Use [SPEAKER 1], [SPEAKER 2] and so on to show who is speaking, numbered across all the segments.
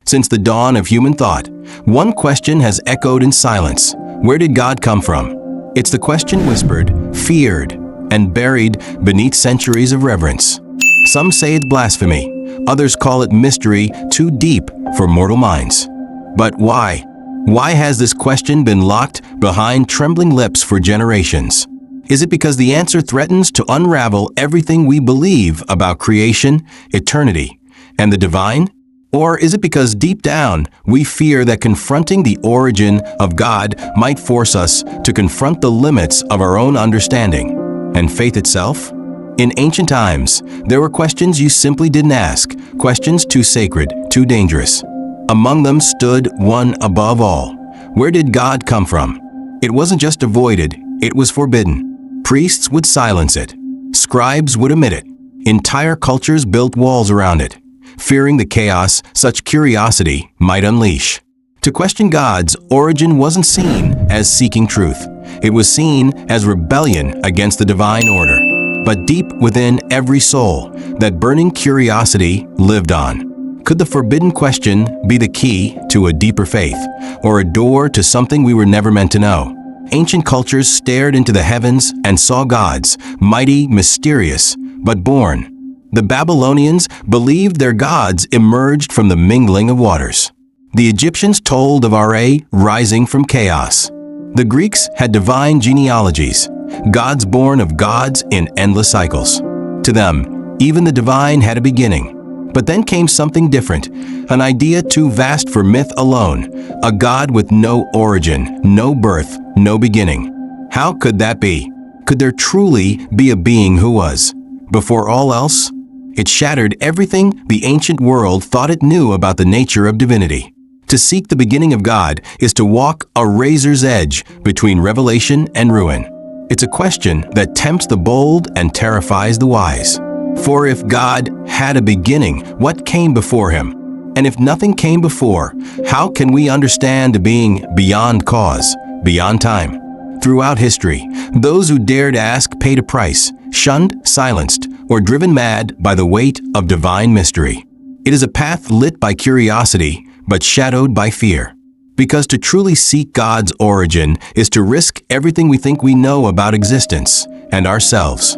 [SPEAKER 1] Since the dawn of human thought, one question has echoed in silence. Where did God come from? It's the question whispered, feared, and buried beneath centuries of reverence. Some say it's blasphemy. Others call it mystery too deep for mortal minds. But why? Why has this question been locked behind trembling lips for generations? Is it because the answer threatens to unravel everything we believe about creation, eternity, and the divine? Or is it because deep down we fear that confronting the origin of God might force us to confront the limits of our own understanding and faith itself? In ancient times, there were questions you simply didn't ask, questions too sacred, too dangerous. Among them stood one above all. Where did God come from? It wasn't just avoided, it was forbidden. Priests would silence it. Scribes would omit it. Entire cultures built walls around it, fearing the chaos such curiosity might unleash. To question God's origin wasn't seen as seeking truth. It was seen as rebellion against the divine order. But deep within every soul, that burning curiosity lived on. Could the forbidden question be the key to a deeper faith, or a door to something we were never meant to know? Ancient cultures stared into the heavens and saw gods, mighty, mysterious, but born. The Babylonians believed their gods emerged from the mingling of waters. The Egyptians told of Ra rising from chaos. The Greeks had divine genealogies, gods born of gods in endless cycles. To them, even the divine had a beginning. But then came something different, an idea too vast for myth alone, a God with no origin, no birth, no beginning. How could that be? Could there truly be a being who was, before all else? It shattered everything the ancient world thought it knew about the nature of divinity. To seek the beginning of God is to walk a razor's edge between revelation and ruin. It's a question that tempts the bold and terrifies the wise. For if God had a beginning, what came before him? And if nothing came before, how can we understand a being beyond cause, beyond time? Throughout history, those who dared ask paid a price, shunned, silenced, or driven mad by the weight of divine mystery. It is a path lit by curiosity, but shadowed by fear. Because to truly seek God's origin is to risk everything we think we know about existence and ourselves.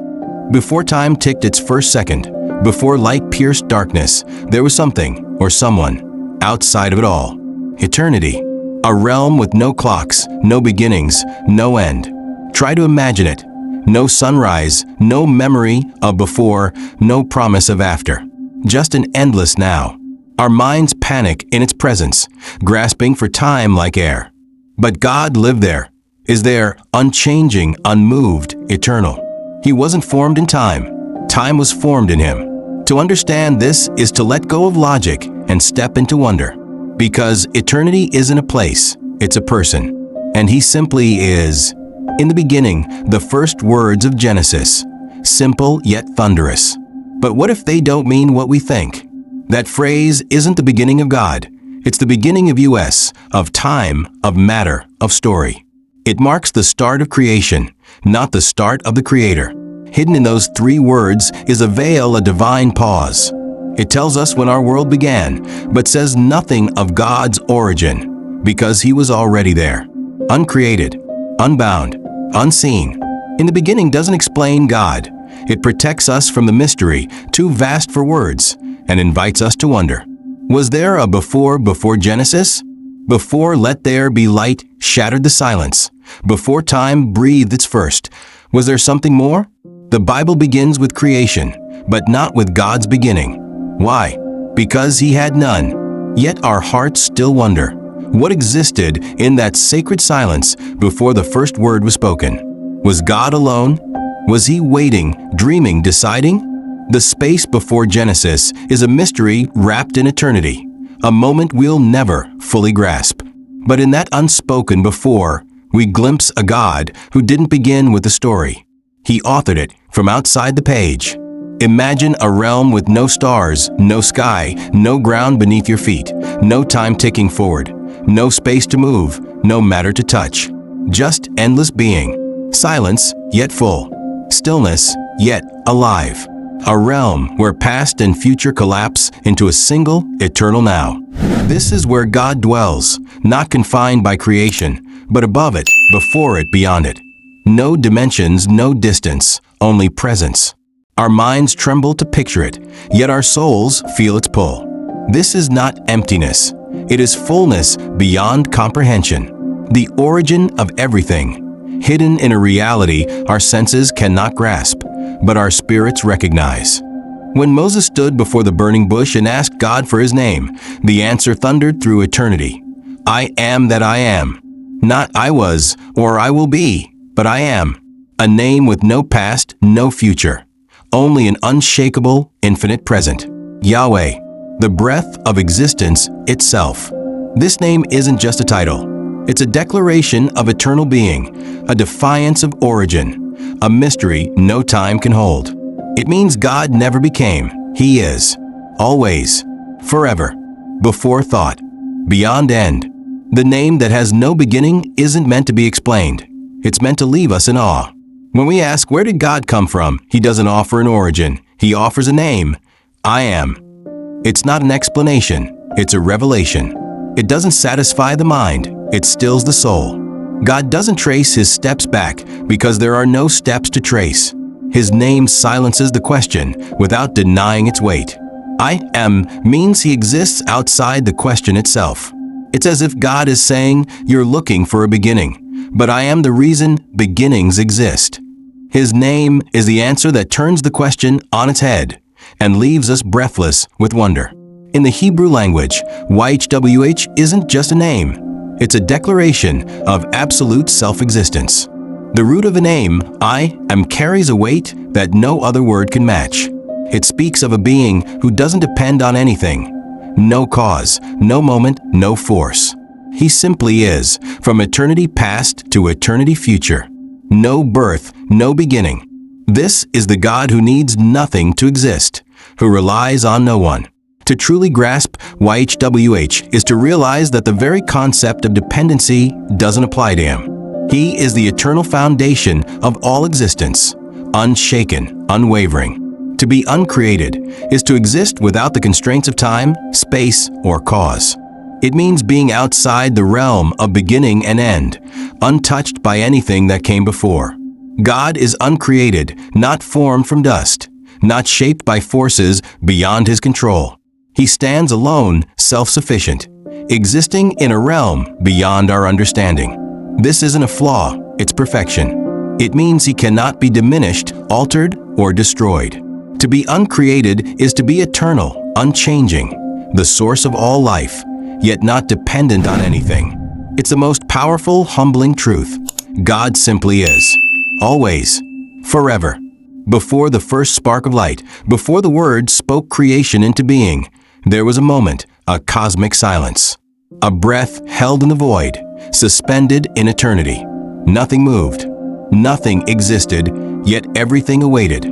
[SPEAKER 1] Before time ticked its first second, before light pierced darkness, there was something, or someone, outside of it all. Eternity. A realm with no clocks, no beginnings, no end. Try to imagine it. No sunrise, no memory of before, no promise of after. Just an endless now. Our minds panic in its presence, grasping for time like air. But God lived there, is there, unchanging, unmoved, eternal. He wasn't formed in time. Time was formed in him. To understand this is to let go of logic and step into wonder. Because eternity isn't a place, it's a person. And he simply is. In the beginning, the first words of Genesis. Simple yet thunderous. But what if they don't mean what we think? That phrase isn't the beginning of God. It's the beginning of us, of time, of matter, of story. It marks the start of creation, not the start of the Creator. Hidden in those three words is a veil, a divine pause. It tells us when our world began, but says nothing of God's origin, because he was already there. Uncreated, unbound, unseen. In the beginning doesn't explain God. It protects us from the mystery, too vast for words, and invites us to wonder. Was there a before Genesis? Before let there be light shattered the silence. Before time breathed its first. Was there something more? The Bible begins with creation, but not with God's beginning. Why? Because he had none. Yet our hearts still wonder. What existed in that sacred silence before the first word was spoken? Was God alone? Was he waiting, dreaming, deciding? The space before Genesis is a mystery wrapped in eternity, a moment we'll never fully grasp. But in that unspoken before, we glimpse a God who didn't begin with the story. He authored it from outside the page. Imagine a realm with no stars, no sky, no ground beneath your feet, no time ticking forward, no space to move, no matter to touch. Just endless being. Silence, yet full. Stillness, yet alive. a realm where past and future collapse into a single, eternal now. This is where God dwells, not confined by creation, but above it, before it, beyond it. No dimensions, no distance, only presence. Our minds tremble to picture it, yet our souls feel its pull. This is not emptiness. It is fullness beyond comprehension. The origin of everything, hidden in a reality our senses cannot grasp, but our spirits recognize. When Moses stood before the burning bush and asked God for his name, the answer thundered through eternity. I am that I am. Not I was or I will be, but I am. A name with no past, no future. Only an unshakable, infinite present. Yahweh, the breath of existence itself. This name isn't just a title. It's a declaration of eternal being, a defiance of origin, a mystery no time can hold. It means God never became. He is. Always. Forever. Before thought. Beyond end. The name that has no beginning isn't meant to be explained. It's meant to leave us in awe. When we ask, where did God come from? He doesn't offer an origin. He offers a name. I am. It's not an explanation. It's a revelation. It doesn't satisfy the mind. It stills the soul. God doesn't trace his steps back because there are no steps to trace. His name silences the question without denying its weight. I am means he exists outside the question itself. It's as if God is saying, you're looking for a beginning, but I am the reason beginnings exist. His name is the answer that turns the question on its head and leaves us breathless with wonder. In the Hebrew language, YHWH isn't just a name. It's a declaration of absolute self-existence. The root of a name, I am, carries a weight that no other word can match. It speaks of a being who doesn't depend on anything. No cause, no moment, no force. He simply is, from eternity past to eternity future. No birth, no beginning. This is the God who needs nothing to exist, who relies on no one. To truly grasp YHWH is to realize that the very concept of dependency doesn't apply to him. He is the eternal foundation of all existence, unshaken, unwavering. To be uncreated is to exist without the constraints of time, space, or cause. It means being outside the realm of beginning and end, untouched by anything that came before. God is uncreated, not formed from dust, not shaped by forces beyond his control. He stands alone, self-sufficient, existing in a realm beyond our understanding. This isn't a flaw, it's perfection. It means he cannot be diminished, altered, or destroyed. To be uncreated is to be eternal, unchanging, the source of all life, yet not dependent on anything. It's the most powerful, humbling truth. God simply is. Always. Forever. Before the first spark of light, before the Word spoke creation into being, there was a moment, a cosmic silence. A breath held in the void, suspended in eternity. Nothing moved. Nothing existed, yet everything awaited.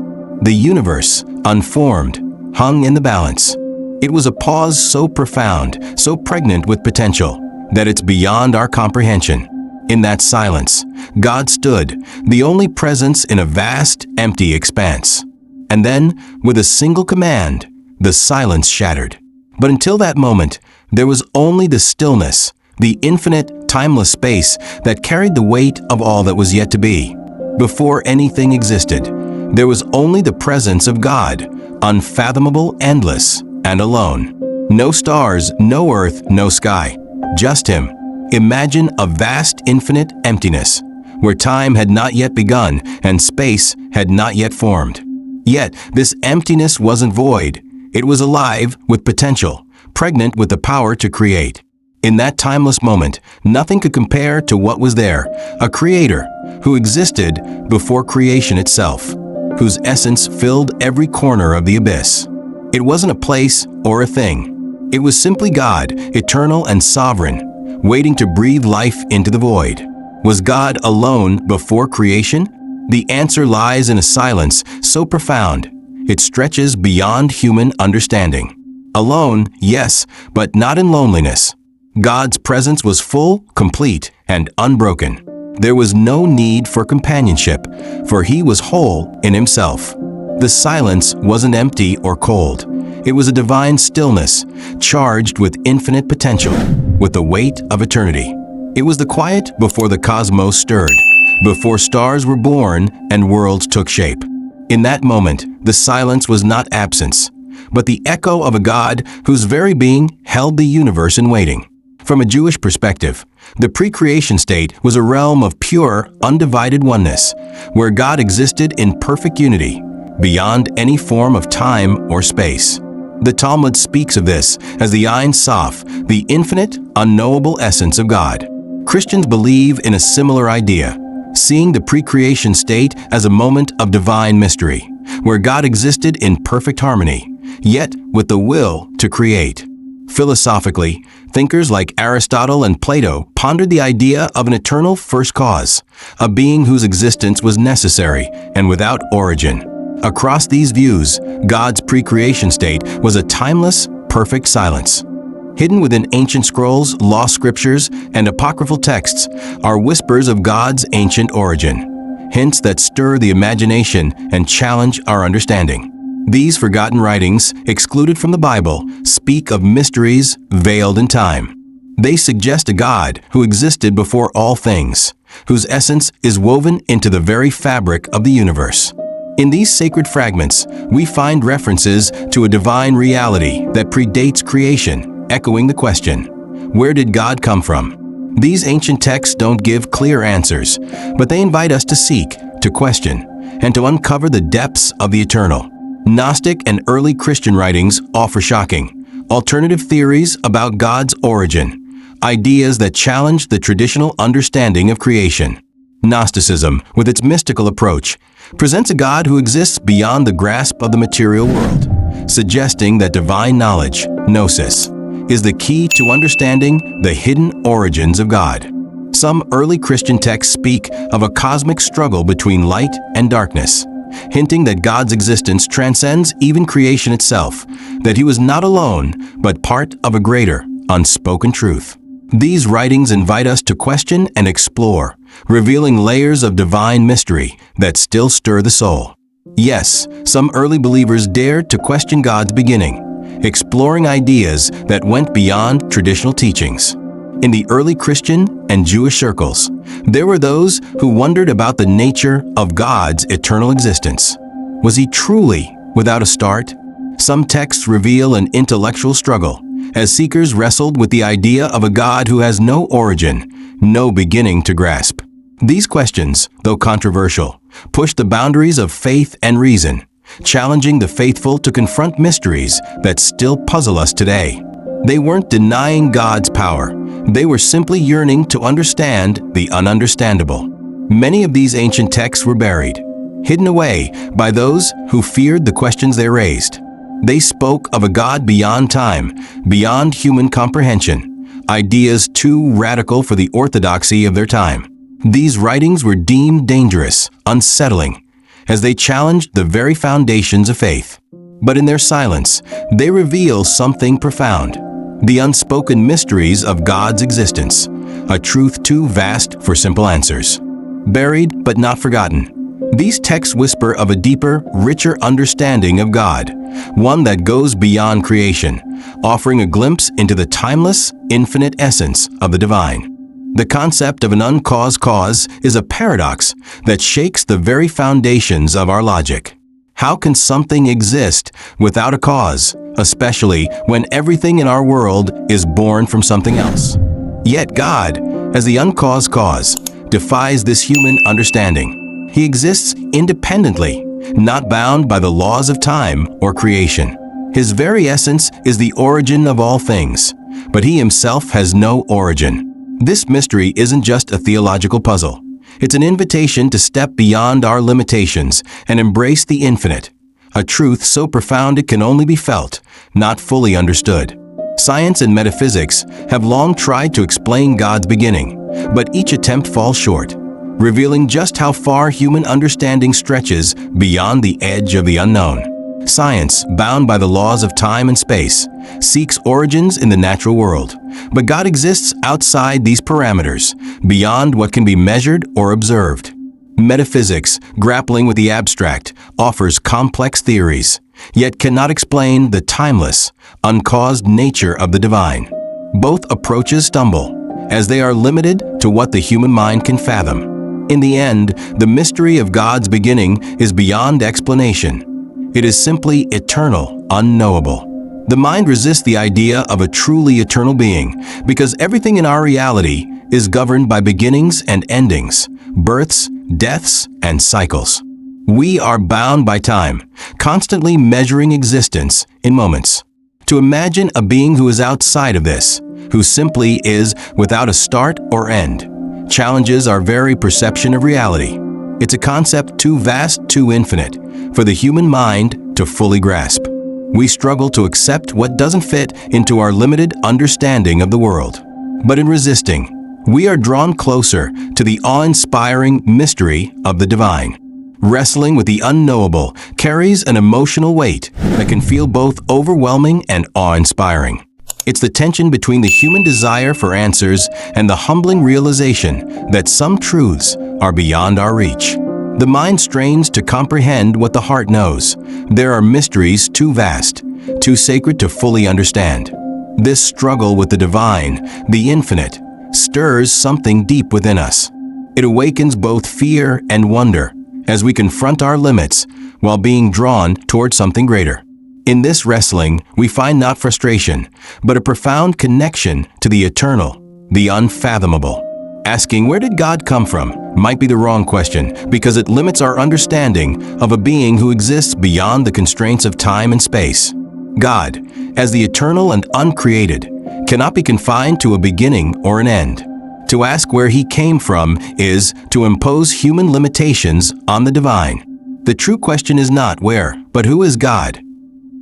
[SPEAKER 1] The universe, unformed, hung in the balance. It was a pause so profound, so pregnant with potential, that it's beyond our comprehension. In that silence, God stood, the only presence in a vast, empty expanse. And then, with a single command, the silence shattered. But until that moment, there was only the stillness, the infinite, timeless space that carried the weight of all that was yet to be. Before anything existed, there was only the presence of God, unfathomable, endless, and alone. No stars, no earth, no sky. Just him. Imagine a vast, infinite emptiness, where time had not yet begun and space had not yet formed. Yet, this emptiness wasn't void. It was alive with potential, pregnant with the power to create. In that timeless moment, nothing could compare to what was there, a creator who existed before creation itself, whose essence filled every corner of the abyss. It wasn't a place or a thing. It was simply God, eternal and sovereign, waiting to breathe life into the void. Was God alone before creation? The answer lies in a silence so profound, it stretches beyond human understanding. Alone, yes, but not in loneliness. God's presence was full, complete, and unbroken. There was no need for companionship, for he was whole in himself. The silence wasn't empty or cold. It was a divine stillness, charged with infinite potential, with the weight of eternity. It was the quiet before the cosmos stirred, before stars were born and worlds took shape. In that moment, the silence was not absence, but the echo of a God whose very being held the universe in waiting. From a Jewish perspective, the pre-creation state was a realm of pure, undivided oneness, where God existed in perfect unity, beyond any form of time or space. The Talmud speaks of this as the Ein Sof, the infinite, unknowable essence of God. Christians believe in a similar idea, seeing the pre-creation state as a moment of divine mystery, where God existed in perfect harmony, yet with the will to create. Philosophically, thinkers like Aristotle and Plato pondered the idea of an eternal first cause, a being whose existence was necessary and without origin. Across these views, God's pre-creation state was a timeless, perfect silence. Hidden within ancient scrolls, lost scriptures, and apocryphal texts are whispers of God's ancient origin, hints that stir the imagination and challenge our understanding. These forgotten writings, excluded from the Bible, speak of mysteries veiled in time. They suggest a God who existed before all things, whose essence is woven into the very fabric of the universe. In these sacred fragments, we find references to a divine reality that predates creation, echoing the question, where did God come from? These ancient texts don't give clear answers, but they invite us to seek, to question, and to uncover the depths of the eternal. Gnostic and early Christian writings offer shocking, alternative theories about God's origin, ideas that challenge the traditional understanding of creation. Gnosticism, with its mystical approach, presents a God who exists beyond the grasp of the material world, suggesting that divine knowledge, gnosis, is the key to understanding the hidden origins of God. Some early Christian texts speak of a cosmic struggle between light and darkness, hinting that God's existence transcends even creation itself, that he was not alone, but part of a greater, unspoken truth. These writings invite us to question and explore, revealing layers of divine mystery that still stir the soul. Yes, some early believers dared to question God's beginning, exploring ideas that went beyond traditional teachings. In the early Christian and Jewish circles, there were those who wondered about the nature of God's eternal existence. Was he truly without a start? Some texts reveal an intellectual struggle, as seekers wrestled with the idea of a God who has no origin, no beginning to grasp. These questions, though controversial, push the boundaries of faith and reason, challenging the faithful to confront mysteries that still puzzle us today. They weren't denying God's power. They were simply yearning to understand the ununderstandable. Many of these ancient texts were buried, hidden away by those who feared the questions they raised. They spoke of a God beyond time, beyond human comprehension, ideas too radical for the orthodoxy of their time. These writings were deemed dangerous, unsettling, as they challenged the very foundations of faith. But in their silence, they reveal something profound: the unspoken mysteries of God's existence, a truth too vast for simple answers. Buried but not forgotten, these texts whisper of a deeper, richer understanding of God, one that goes beyond creation, offering a glimpse into the timeless, infinite essence of the divine. The concept of an uncaused cause is a paradox that shakes the very foundations of our logic. How can something exist without a cause, especially when everything in our world is born from something else? Yet God, as the uncaused cause, defies this human understanding. He exists independently, not bound by the laws of time or creation. His very essence is the origin of all things, but he himself has no origin. This mystery isn't just a theological puzzle. It's an invitation to step beyond our limitations and embrace the infinite, a truth so profound it can only be felt, not fully understood. Science and metaphysics have long tried to explain God's beginning, but each attempt falls short, revealing just how far human understanding stretches beyond the edge of the unknown. Science, bound by the laws of time and space, seeks origins in the natural world, but God exists outside these parameters, beyond what can be measured or observed. Metaphysics, grappling with the abstract, offers complex theories, yet cannot explain the timeless, uncaused nature of the divine. Both approaches stumble, as they are limited to what the human mind can fathom. In the end, the mystery of God's beginning is beyond explanation. It is simply eternal, unknowable. The mind resists the idea of a truly eternal being because everything in our reality is governed by beginnings and endings, births, deaths, and cycles. We are bound by time, constantly measuring existence in moments. To imagine a being who is outside of this, who simply is without a start or end, challenges our very perception of reality. It's a concept too vast, too infinite, for the human mind to fully grasp. We struggle to accept what doesn't fit into our limited understanding of the world. But in resisting, we are drawn closer to the awe-inspiring mystery of the divine. Wrestling with the unknowable carries an emotional weight that can feel both overwhelming and awe-inspiring. It's the tension between the human desire for answers and the humbling realization that some truths are beyond our reach. The mind strains to comprehend what the heart knows. There are mysteries too vast, too sacred to fully understand. This struggle with the divine, the infinite, stirs something deep within us. It awakens both fear and wonder as we confront our limits while being drawn toward something greater. In this wrestling, we find not frustration, but a profound connection to the eternal, the unfathomable. Asking where did God come from might be the wrong question because it limits our understanding of a being who exists beyond the constraints of time and space. God, as the eternal and uncreated, cannot be confined to a beginning or an end. To ask where he came from is to impose human limitations on the divine. The true question is not where, but who is God?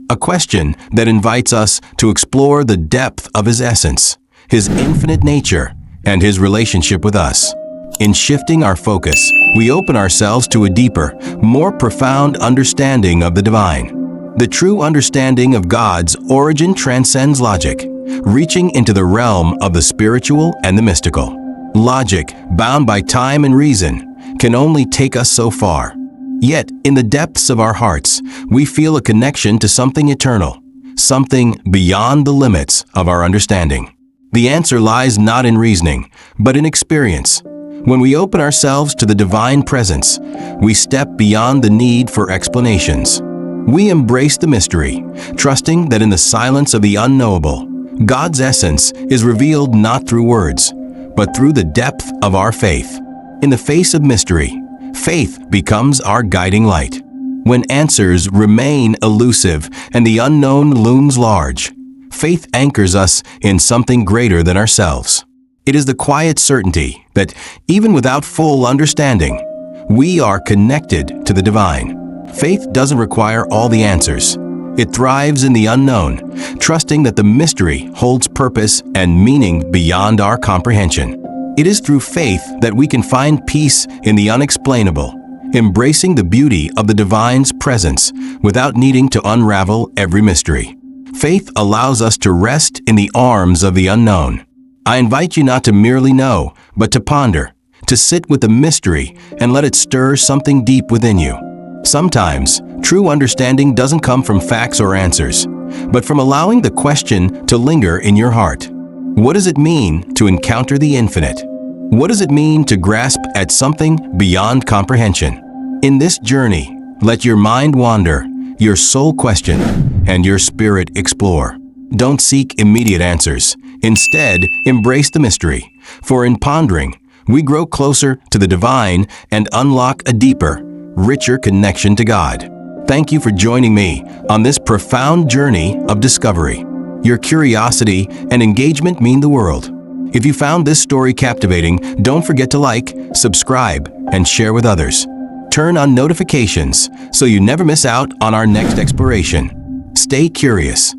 [SPEAKER 1] A question that invites us to explore the depth of his essence, his infinite nature, and his relationship with us. In shifting our focus, we open ourselves to a deeper, more profound understanding of the divine. The true understanding of God's origin transcends logic, reaching into the realm of the spiritual and the mystical. Logic, bound by time and reason, can only take us so far. Yet, in the depths of our hearts, we feel a connection to something eternal, something beyond the limits of our understanding. The answer lies not in reasoning, but in experience. When we open ourselves to the divine presence, we step beyond the need for explanations. We embrace the mystery, trusting that in the silence of the unknowable, God's essence is revealed not through words, but through the depth of our faith. In the face of mystery, faith becomes our guiding light. When answers remain elusive and the unknown looms large, faith anchors us in something greater than ourselves. It is the quiet certainty that, even without full understanding, we are connected to the divine. Faith doesn't require all the answers. It thrives in the unknown, trusting that the mystery holds purpose and meaning beyond our comprehension. It is through faith that we can find peace in the unexplainable, embracing the beauty of the divine's presence without needing to unravel every mystery. Faith allows us to rest in the arms of the unknown. I invite you not to merely know, but to ponder, to sit with the mystery and let it stir something deep within you. Sometimes, true understanding doesn't come from facts or answers, but from allowing the question to linger in your heart. What does it mean to encounter the infinite? What does it mean to grasp at something beyond comprehension? In this journey, let your mind wander, your soul question, and your spirit explore. Don't seek immediate answers. Instead, embrace the mystery, for in pondering, we grow closer to the divine and unlock a deeper, richer connection to God. Thank you for joining me on this profound journey of discovery. Your curiosity and engagement mean the world. If you found this story captivating, don't forget to like, subscribe, and share with others. Turn on notifications so you never miss out on our next exploration. Stay curious.